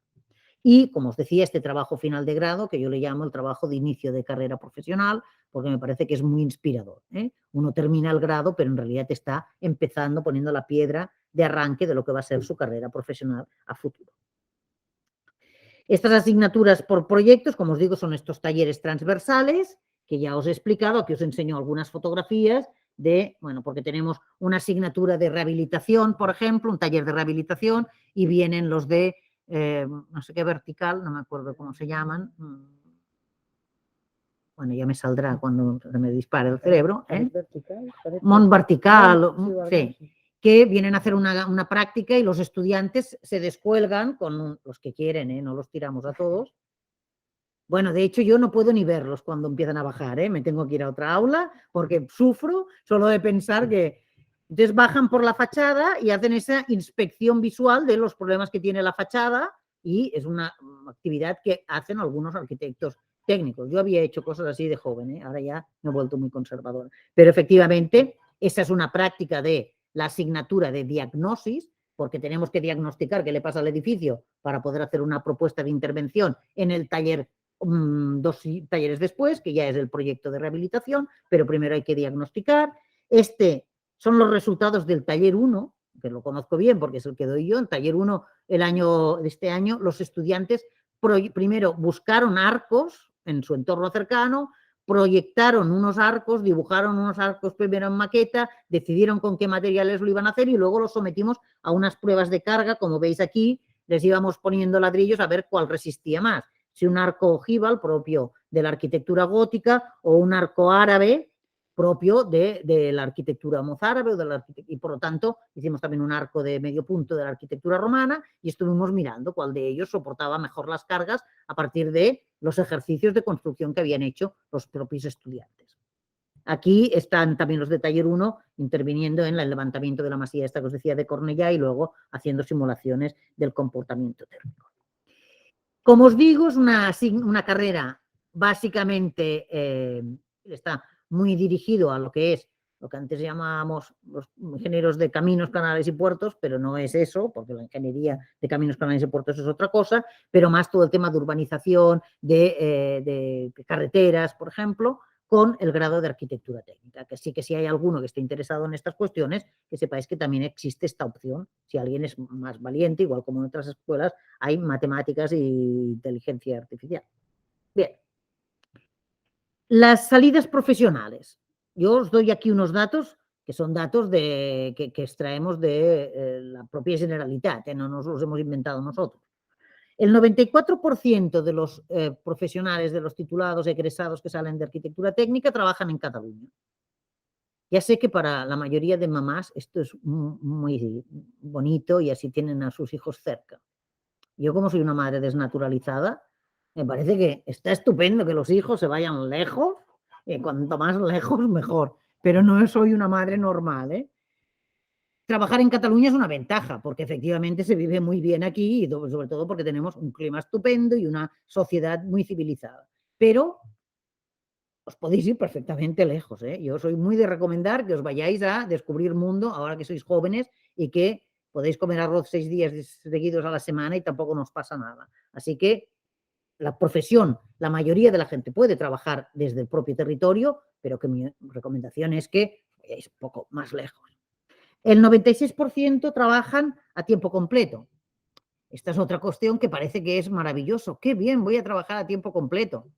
Y, como os decía, este trabajo final de grado, que yo le llamo el trabajo de inicio de carrera profesional, porque me parece que es muy inspirador. Uno termina el grado, pero en realidad está empezando, poniendo la piedra de arranque de lo que va a ser su carrera profesional a futuro. Estas asignaturas por proyectos, como os digo, son estos talleres transversales que ya os he explicado. Aquí os enseño algunas fotografías de, bueno, porque tenemos una asignatura de rehabilitación, por ejemplo, un taller de rehabilitación, y vienen los de, no sé qué vertical, no me acuerdo cómo se llaman. Bueno, ya me saldrá cuando me dispare el cerebro. Mont vertical, sí, que vienen a hacer una práctica y los estudiantes se descuelgan con los que quieren, no los tiramos a todos. Bueno, de hecho yo no puedo ni verlos cuando empiezan a bajar, me tengo que ir a otra aula porque sufro solo de pensar que... Entonces bajan por la fachada y hacen esa inspección visual de los problemas que tiene la fachada y es una actividad que hacen algunos arquitectos técnicos. Yo había hecho cosas así de joven, ahora ya me he vuelto muy conservadora. Pero efectivamente, esa es una práctica de la asignatura de diagnosis, porque tenemos que diagnosticar qué le pasa al edificio para poder hacer una propuesta de intervención en el taller 2 talleres después, que ya es el proyecto de rehabilitación, pero primero hay que diagnosticar. Son los resultados del taller 1, que lo conozco bien porque es el que doy yo. En taller 1, de este año, los estudiantes primero buscaron arcos en su entorno cercano, proyectaron unos arcos, dibujaron unos arcos primero en maqueta, decidieron con qué materiales lo iban a hacer y luego los sometimos a unas pruebas de carga, como veis aquí, les íbamos poniendo ladrillos a ver cuál resistía más, si un arco ojival propio de la arquitectura gótica o un arco árabe propio de la arquitectura mozárabe y por lo tanto hicimos también un arco de medio punto de la arquitectura romana y estuvimos mirando cuál de ellos soportaba mejor las cargas a partir de los ejercicios de construcción que habían hecho los propios estudiantes. Aquí están también los de taller 1 interviniendo en el levantamiento de la masía esta que os decía de Cornellá y luego haciendo simulaciones del comportamiento térmico. Como os digo, es una carrera básicamente está muy dirigido a lo que es lo que antes llamábamos los ingenieros de caminos, canales y puertos, pero no es eso, porque la ingeniería de caminos, canales y puertos es otra cosa, pero más todo el tema de urbanización, de carreteras, por ejemplo, con el grado de arquitectura técnica, que sí que si hay alguno que esté interesado en estas cuestiones, que sepáis que también existe esta opción, si alguien es más valiente, igual como en otras escuelas, hay matemáticas e inteligencia artificial. Bien. Las salidas profesionales. Yo os doy aquí unos datos que son datos que extraemos de la propia Generalitat, no nos los hemos inventado nosotros. El 94% de los profesionales, de los titulados egresados que salen de arquitectura técnica, trabajan en Cataluña. Ya sé que para la mayoría de mamás esto es muy bonito y así tienen a sus hijos cerca. Yo, como soy una madre desnaturalizada, me parece que está estupendo que los hijos se vayan lejos, cuanto más lejos mejor, pero no soy una madre normal, Trabajar en Cataluña es una ventaja, porque efectivamente se vive muy bien aquí y sobre todo porque tenemos un clima estupendo y una sociedad muy civilizada. Pero os podéis ir perfectamente lejos, Yo soy muy de recomendar que os vayáis a descubrir mundo ahora que sois jóvenes y que podéis comer arroz 6 días seguidos a la semana y tampoco nos pasa nada. Así que la profesión, la mayoría de la gente puede trabajar desde el propio territorio, pero que mi recomendación es que vayáis un poco más lejos. El 96% trabajan a tiempo completo. Esta es otra cuestión que parece que es maravilloso. ¡Qué bien! Voy a trabajar a tiempo completo.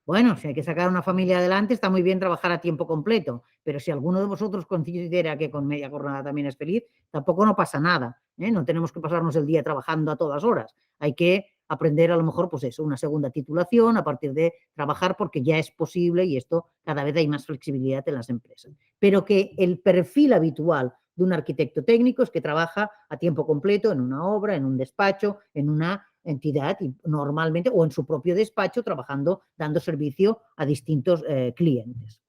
Bueno, si hay que sacar una familia adelante, está muy bien trabajar a tiempo completo, pero si alguno de vosotros considera que con media jornada también es feliz, tampoco no pasa nada, No tenemos que pasarnos el día trabajando a todas horas. Hay que aprender a lo mejor, pues eso, una segunda titulación a partir de trabajar porque ya es posible y esto cada vez hay más flexibilidad en las empresas. Pero que el perfil habitual de un arquitecto técnico es que trabaja a tiempo completo en una obra, en un despacho, en una entidad normalmente o en su propio despacho trabajando, dando servicio a distintos clientes.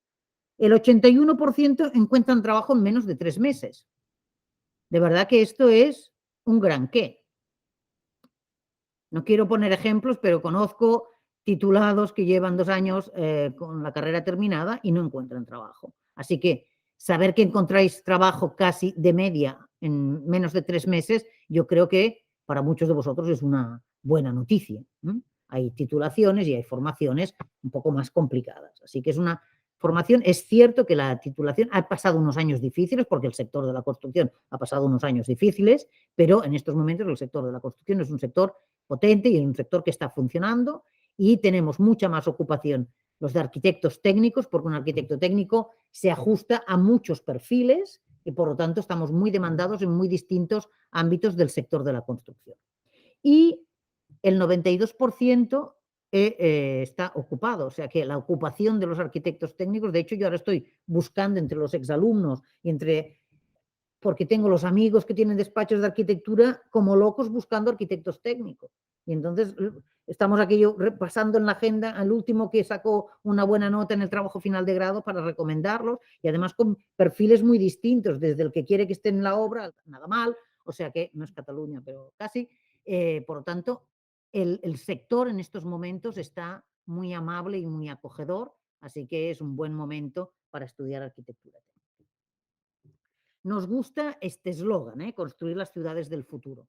El 81% encuentran trabajo en menos de 3 meses. De verdad que esto es un gran qué. No quiero poner ejemplos, pero conozco titulados que llevan 2 años con la carrera terminada y no encuentran trabajo. Así que saber que encontráis trabajo casi de media en menos de 3 meses, yo creo que para muchos de vosotros es una buena noticia. Hay titulaciones y hay formaciones un poco más complicadas. Así que es una formación. Es cierto que la titulación ha pasado unos años difíciles, porque el sector de la construcción ha pasado unos años difíciles, pero en estos momentos el sector de la construcción es un sector potente y es un sector que está funcionando y tenemos mucha más ocupación los de arquitectos técnicos, porque un arquitecto técnico se ajusta a muchos perfiles y por lo tanto estamos muy demandados en muy distintos ámbitos del sector de la construcción. Y el 92% está ocupado, o sea que la ocupación de los arquitectos técnicos, de hecho yo ahora estoy buscando entre los exalumnos y porque tengo los amigos que tienen despachos de arquitectura como locos buscando arquitectos técnicos. Y entonces estamos aquí repasando en la agenda al último que sacó una buena nota en el trabajo final de grado para recomendarlos y además con perfiles muy distintos, desde el que quiere que esté en la obra, nada mal, o sea que no es Cataluña, pero casi. Por lo tanto, el sector en estos momentos está muy amable y muy acogedor, así que es un buen momento para estudiar arquitectura. Nos gusta este eslogan, construir las ciudades del futuro.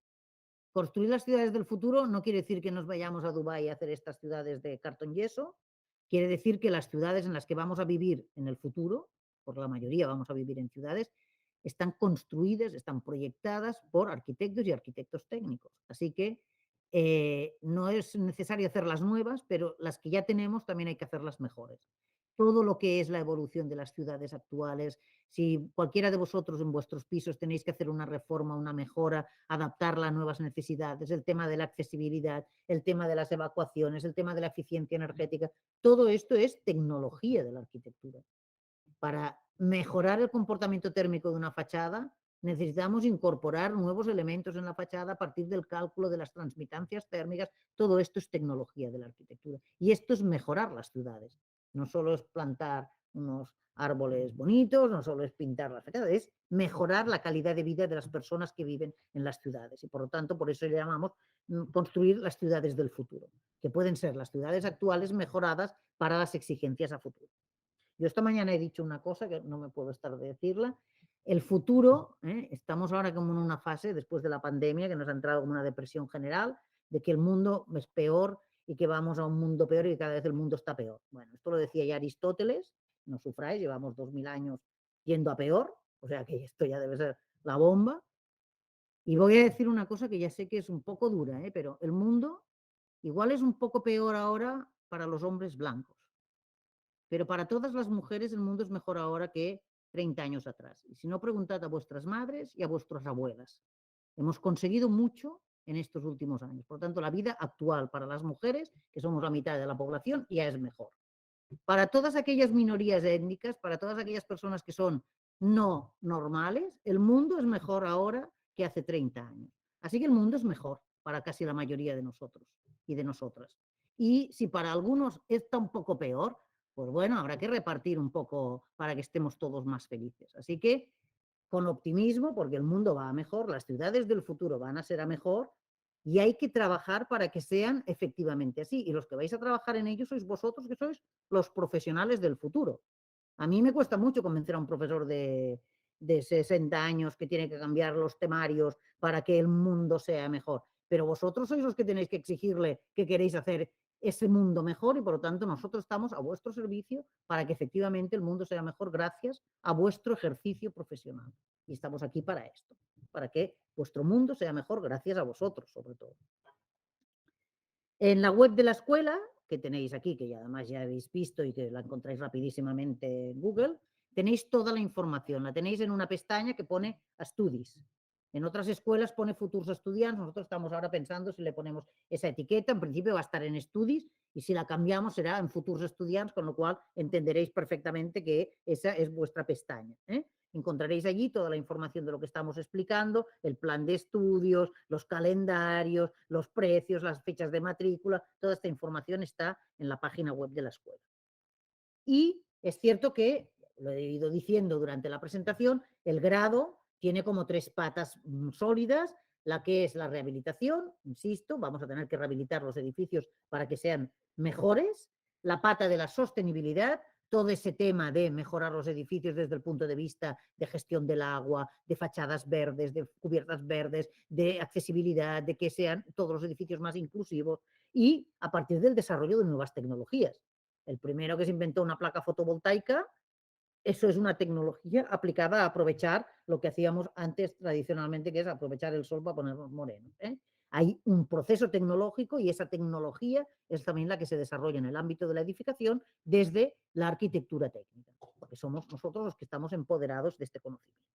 Construir las ciudades del futuro no quiere decir que nos vayamos a Dubái a hacer estas ciudades de cartón yeso, quiere decir que las ciudades en las que vamos a vivir en el futuro, por la mayoría vamos a vivir en ciudades, están construidas, están proyectadas por arquitectos y arquitectos técnicos. Así que no es necesario hacer las nuevas, pero las que ya tenemos también hay que hacerlas mejores. Todo lo que es la evolución de las ciudades actuales, si cualquiera de vosotros en vuestros pisos tenéis que hacer una reforma, una mejora, adaptarla a nuevas necesidades, el tema de la accesibilidad, el tema de las evacuaciones, el tema de la eficiencia energética, todo esto es tecnología de la arquitectura. Para mejorar el comportamiento térmico de una fachada, necesitamos incorporar nuevos elementos en la fachada a partir del cálculo de las transmitancias térmicas. Todo esto es tecnología de la arquitectura. Y esto es mejorar las ciudades. No solo es plantar unos árboles bonitos, no solo es pintar las fachadas, es mejorar la calidad de vida de las personas que viven en las ciudades. Y por lo tanto, por eso le llamamos construir las ciudades del futuro, que pueden ser las ciudades actuales mejoradas para las exigencias a futuro. Yo esta mañana he dicho una cosa que no me puedo estar de decirla. El futuro, estamos ahora como en una fase, después de la pandemia, que nos ha entrado como una depresión general, de que el mundo es peor y que vamos a un mundo peor y que cada vez el mundo está peor. Bueno, esto lo decía ya Aristóteles, no sufráis, llevamos 2000 años yendo a peor, o sea que esto ya debe ser la bomba. Y voy a decir una cosa que ya sé que es un poco dura, pero el mundo igual es un poco peor ahora para los hombres blancos. Pero para todas las mujeres el mundo es mejor ahora que 30 años atrás. Y si no, preguntad a vuestras madres y a vuestras abuelas. Hemos conseguido mucho en estos últimos años. Por lo tanto, la vida actual para las mujeres, que somos la mitad de la población, ya es mejor. Para todas aquellas minorías étnicas, para todas aquellas personas que son no normales, el mundo es mejor ahora que hace 30 años. Así que el mundo es mejor para casi la mayoría de nosotros y de nosotras. Y si para algunos está un poco peor, pues bueno, habrá que repartir un poco para que estemos todos más felices. Así que con optimismo, porque el mundo va a mejor, las ciudades del futuro van a ser a mejor y hay que trabajar para que sean efectivamente así. Y los que vais a trabajar en ello sois vosotros, que sois los profesionales del futuro. A mí me cuesta mucho convencer a un profesor de 60 años que tiene que cambiar los temarios para que el mundo sea mejor. Pero vosotros sois los que tenéis que exigirle que queréis hacer ese mundo mejor y por lo tanto nosotros estamos a vuestro servicio para que efectivamente el mundo sea mejor gracias a vuestro ejercicio profesional. Y estamos aquí para esto, para que vuestro mundo sea mejor gracias a vosotros, sobre todo. En la web de la escuela, que tenéis aquí, que ya además ya habéis visto y que la encontráis rapidísimamente en Google, tenéis toda la información. La tenéis en una pestaña que pone Estudis. En otras escuelas pone Futurs Estudiants. Nosotros estamos ahora pensando si le ponemos esa etiqueta. En principio va a estar en Estudis y si la cambiamos será en Futurs Estudiants, con lo cual entenderéis perfectamente que esa es vuestra pestaña. Encontraréis allí toda la información de lo que estamos explicando, el plan de estudios, los calendarios, los precios, las fechas de matrícula, toda esta información está en la página web de la escuela. Y es cierto que, lo he ido diciendo durante la presentación, el grado tiene como 3 patas sólidas, la que es la rehabilitación, insisto, vamos a tener que rehabilitar los edificios para que sean mejores, la pata de la sostenibilidad, todo ese tema de mejorar los edificios desde el punto de vista de gestión del agua, de fachadas verdes, de cubiertas verdes, de accesibilidad, de que sean todos los edificios más inclusivos y a partir del desarrollo de nuevas tecnologías. el primero que se inventó una placa fotovoltaica, eso es una tecnología aplicada a aprovechar lo que hacíamos antes tradicionalmente, que es aprovechar el sol para ponernos morenos. Hay un proceso tecnológico y esa tecnología es también la que se desarrolla en el ámbito de la edificación desde la arquitectura técnica, porque somos nosotros los que estamos empoderados de este conocimiento.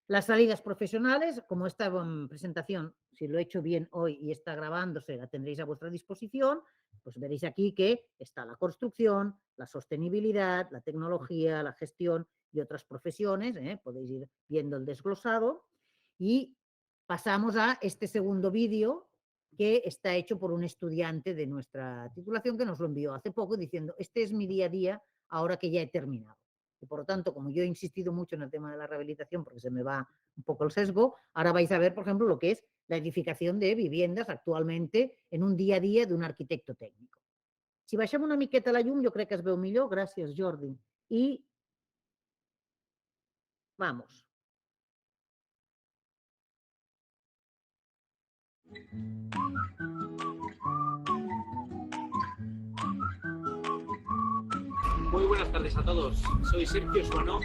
Las salidas profesionales, como esta presentación, si lo he hecho bien hoy y está grabándose, la tendréis a vuestra disposición, pues veréis aquí que está la construcción, la sostenibilidad, la tecnología, la gestión y otras profesiones. Podéis ir viendo el desglosado. Y pasamos a este segundo vídeo que está hecho por un estudiante de nuestra titulación que nos lo envió hace poco diciendo, este es mi día a día ahora que ya he terminado. Y por lo tanto, como yo he insistido mucho en el tema de la rehabilitación, porque se me va un poco el sesgo, ahora vais a ver, por ejemplo, lo que es la edificación de viviendas actualmente en un día a día de un arquitecto técnico. Si baixem una miqueta la llum, jo crec que es veu millor. Gràcies, Jordi. I vamos. Muy buenas tardes a todos. Soy Sergio Suano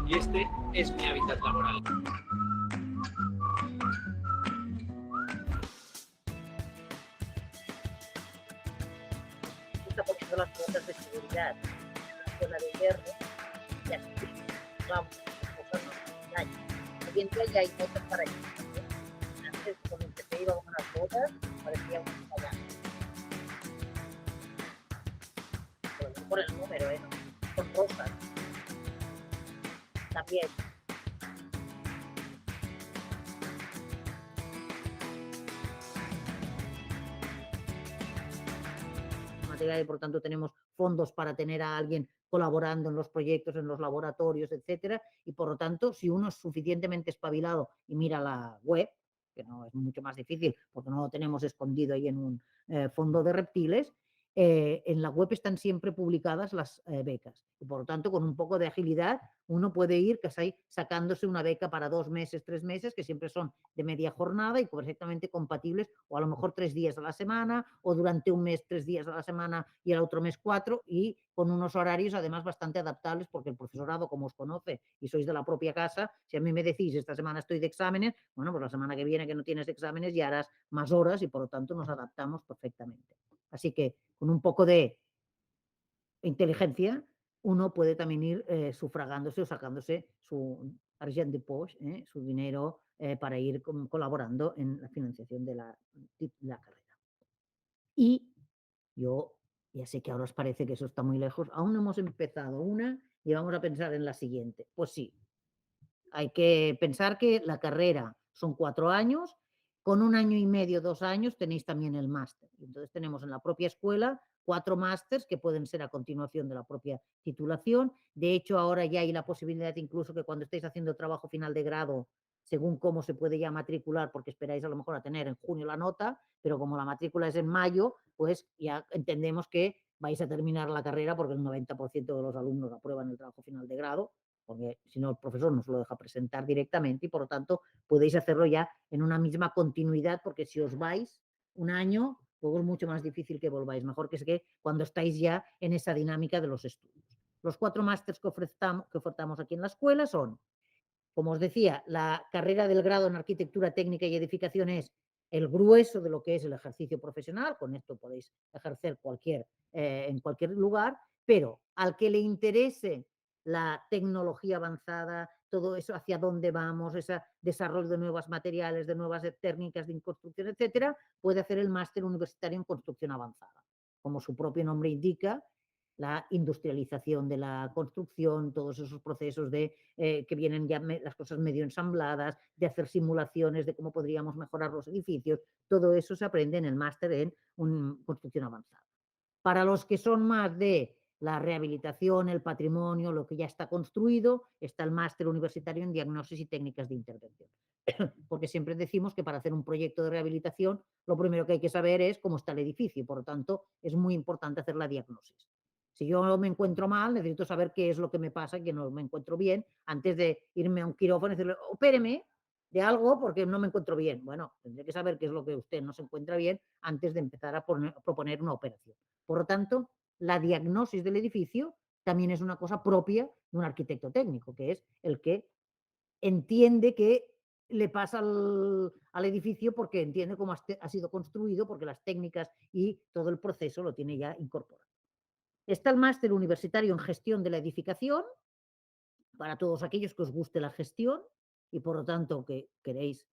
y este es mi hábitat laboral. Está poniendo las botas de seguridad en la zona de hierro y así vamos, cosas no dañan. Hoy en día ya hay botas para allí. Antes, cuando empecé, iba con unas botas, parecía un payaso. Por el número, ¿no? Con rosas. También. Material y por tanto tenemos fondos para tener a alguien colaborando en los proyectos, en los laboratorios, etcétera. Y por lo tanto, si uno es suficientemente espabilado y mira la web, que no es mucho más difícil porque no lo tenemos escondido ahí en un fondo de reptiles, en la web están siempre publicadas las becas. Y por lo tanto, con un poco de agilidad, uno puede ir sacándose una beca para 2 meses, 3 meses, que siempre son de media jornada y perfectamente compatibles, o a lo mejor 3 días a la semana, o durante un mes 3 días a la semana y el otro mes 4, y con unos horarios además bastante adaptables, porque el profesorado, como os conoce y sois de la propia casa, si a mí me decís esta semana estoy de exámenes, bueno, pues la semana que viene que no tienes exámenes ya harás más horas y por lo tanto nos adaptamos perfectamente. Así que con un poco de inteligencia, uno puede también ir sufragándose o sacándose su argent de poche, su dinero para ir colaborando en la financiación de la carrera. Y yo ya sé que ahora os parece que eso está muy lejos, aún no hemos empezado una y vamos a pensar en la siguiente. Pues sí, hay que pensar que la carrera son 4 años, con 1 año y medio, 2 años tenéis también el máster. Entonces tenemos en la propia escuela 4 másters que pueden ser a continuación de la propia titulación. De hecho, ahora ya hay la posibilidad incluso que cuando estéis haciendo trabajo final de grado, según cómo se puede ya matricular, porque esperáis a lo mejor a tener en junio la nota, pero como la matrícula es en mayo, pues ya entendemos que vais a terminar la carrera porque el 90% de los alumnos aprueban el trabajo final de grado, porque si no el profesor nos lo deja presentar directamente y por lo tanto podéis hacerlo ya en una misma continuidad, porque si os vais un año, luego es mucho más difícil que volváis. Mejor que es que cuando estáis ya en esa dinámica de los estudios. Los 4 másters que ofertamos aquí en la escuela son, como os decía, la carrera del grado en arquitectura técnica y edificación es el grueso de lo que es el ejercicio profesional. Con esto podéis ejercer en cualquier lugar, pero al que le interese la tecnología avanzada, todo eso, hacia dónde vamos, ese desarrollo de nuevos materiales, de nuevas técnicas de construcción, etcétera, puede hacer el máster universitario en construcción avanzada. Como su propio nombre indica, la industrialización de la construcción, todos esos procesos que vienen ya las cosas medio ensambladas, de hacer simulaciones de cómo podríamos mejorar los edificios, todo eso se aprende en el máster en construcción avanzada. Para los que son más de la rehabilitación, el patrimonio, lo que ya está construido, está el máster universitario en diagnosis y técnicas de intervención. Porque siempre decimos que para hacer un proyecto de rehabilitación, lo primero que hay que saber es cómo está el edificio. Por lo tanto, es muy importante hacer la diagnosis. Si yo me encuentro mal, necesito saber qué es lo que me pasa, que no me encuentro bien, antes de irme a un quirófano y decirle, opéreme de algo porque no me encuentro bien. Bueno, tendré que saber qué es lo que usted no se encuentra bien antes de empezar a proponer una operación. Por lo tanto, la diagnosis del edificio también es una cosa propia de un arquitecto técnico, que es el que entiende qué le pasa al edificio porque entiende cómo ha sido construido, porque las técnicas y todo el proceso lo tiene ya incorporado. Está el máster universitario en gestión de la edificación, para todos aquellos que os guste la gestión y por lo tanto que queréis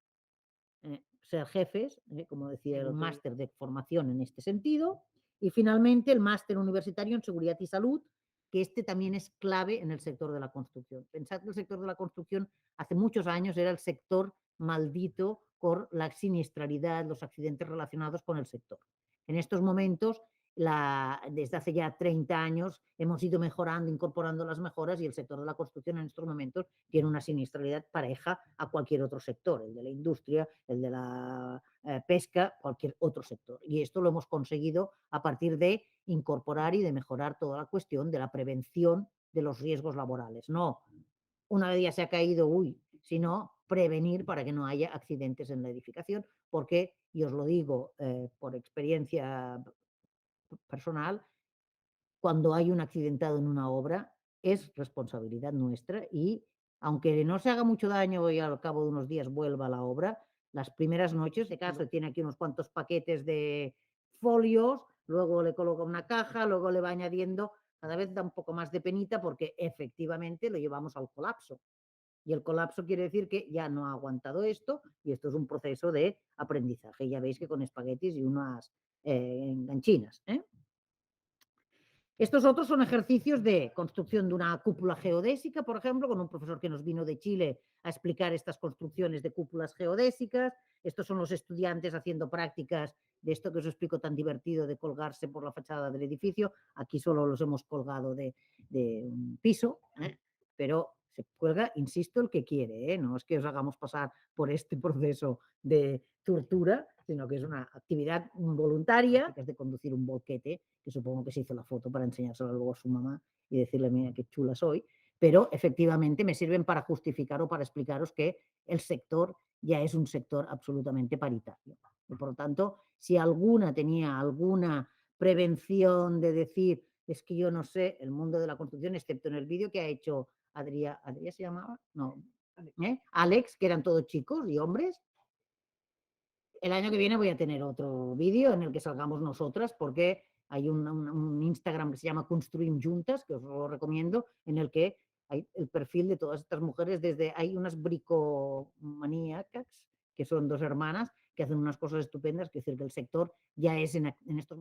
ser jefes, como decía, un máster de formación en este sentido. Y finalmente el máster universitario en seguridad y salud, que este también es clave en el sector de la construcción. Pensad que el sector de la construcción hace muchos años era el sector maldito por la siniestralidad, los accidentes relacionados con el sector. En estos momentos, desde hace ya 30 años, hemos ido mejorando, incorporando las mejoras y el sector de la construcción en estos momentos tiene una siniestralidad pareja a cualquier otro sector, el de la industria, el de la pesca, cualquier otro sector. Y esto lo hemos conseguido a partir de incorporar y de mejorar toda la cuestión de la prevención de los riesgos laborales. No una vez ya se ha caído, sino prevenir para que no haya accidentes en la edificación, porque, y os lo digo por experiencia personal, cuando hay un accidentado en una obra es responsabilidad nuestra y aunque no se haga mucho daño y al cabo de unos días vuelva a la obra, las primeras noches, de caso, tiene aquí unos cuantos paquetes de folios, luego le coloca una caja, luego le va añadiendo, cada vez da un poco más de penita porque efectivamente lo llevamos al colapso. Y el colapso quiere decir que ya no ha aguantado esto y esto es un proceso de aprendizaje. Ya veis que con espaguetis y unas enganchinas. Estos otros son ejercicios de construcción de una cúpula geodésica, por ejemplo, con un profesor que nos vino de Chile a explicar estas construcciones de cúpulas geodésicas. Estos son los estudiantes haciendo prácticas de esto que os explico tan divertido de colgarse por la fachada del edificio. Aquí solo los hemos colgado de un piso, pero se cuelga, insisto, el que quiere, no es que os hagamos pasar por este proceso de tortura, sino que es una actividad voluntaria, que es de conducir un boquete, que supongo que se hizo la foto para enseñársela luego a su mamá y decirle, mira qué chula soy, pero efectivamente me sirven para justificar o para explicaros que el sector ya es un sector absolutamente paritario. Y por lo tanto, si alguna tenía alguna prevención de decir, es que yo no sé el mundo de la construcción, excepto en el vídeo que ha hecho Adrià se llamaba, no, Alex, que eran todos chicos y hombres. El año que viene voy a tener otro vídeo en el que salgamos nosotras porque hay un Instagram que se llama Construim Juntas, que os lo recomiendo, en el que hay el perfil de todas estas mujeres, hay unas bricomaníacas, que son dos hermanas, que hacen unas cosas estupendas, que es decir, que el sector ya es en estos